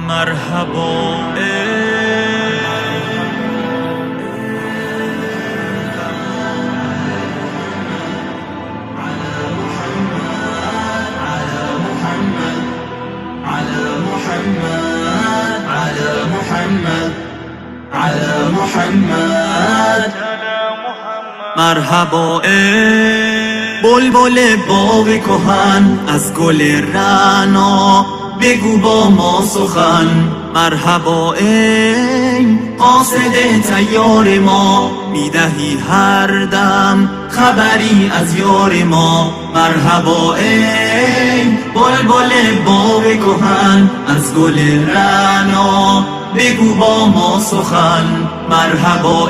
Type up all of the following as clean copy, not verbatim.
مرحبا على محمد مرحبا بلبل باغ کهن از گل رعنا بگو با ما سخن. مرحبا قاصد تیار ما میدهی هر دم خبری از یار ما. مرحبا بلبل باغ کهن از گل رعنا بگو با ما سخن. مرحبا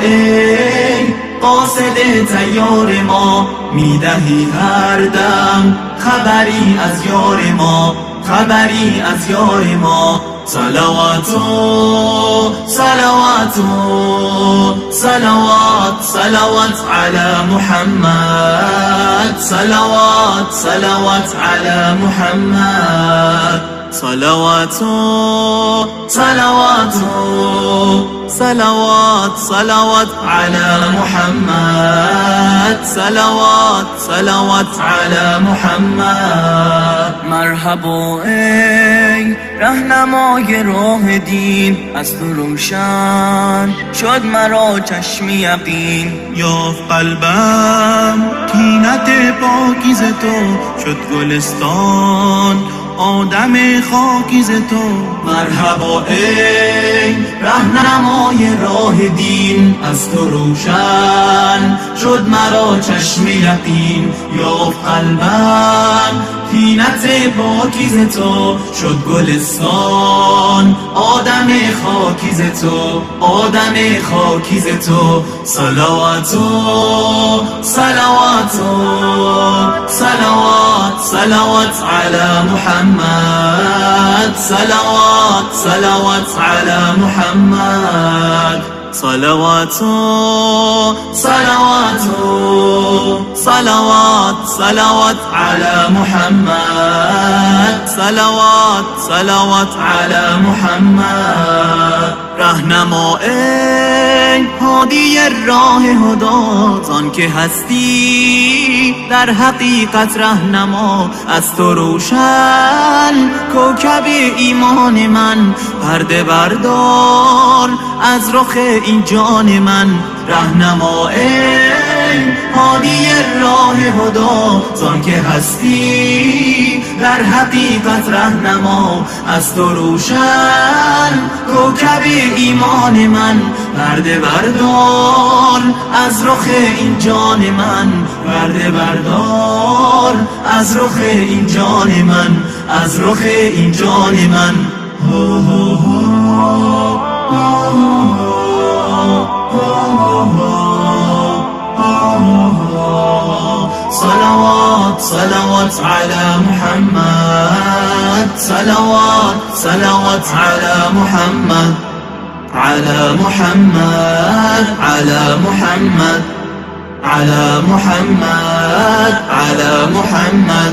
قاصد تیار ما میدهی هر دم خبری از یار ما، خبری از یار ما. صلوات صلوات صلوات صلوات على محمد، صلوات صلوات على محمد. صلوات صلوات صلوات صلوات على محمد، صلوات صلوات على محمد. مرحبا ای رهنمای راه دین، از تو روشن شد مرا چشم یقین. یافت قلبم طینت پاکیز تو، شد گلستان آدم خاکیز تو. مرحبا ای رهنمای راه دین، از تو روشن شد مرا چشم یقین. یافت قلبم طینت پاکیز تو، شد گلستان آدم خاکیز تو، آدم خاکیز تو. صلوات صلوات صلوات صلوات على محمد، صلوات صلوات على محمد. صلوات صلوات صلوات صلوات على محمد، صلوات صلوات على محمد. رهنما ای هادی راه هدات، آن که هستی در حقیقت رهنما. از تو روشن کوکب ایمان من، پرده بردار از رخ این جان من. رهنما ای هادی راه هدات، آن که هستی در حقیقت رهنما. از تو روشن کوکب ایمان من، پرده بردار از رخ این جان من، پرده بردار از رخ این جان من، از رخ این جان من. صلوات صلوات على محمد، صلوات صلوات على محمد، على محمد، على محمد، على محمد، على محمد.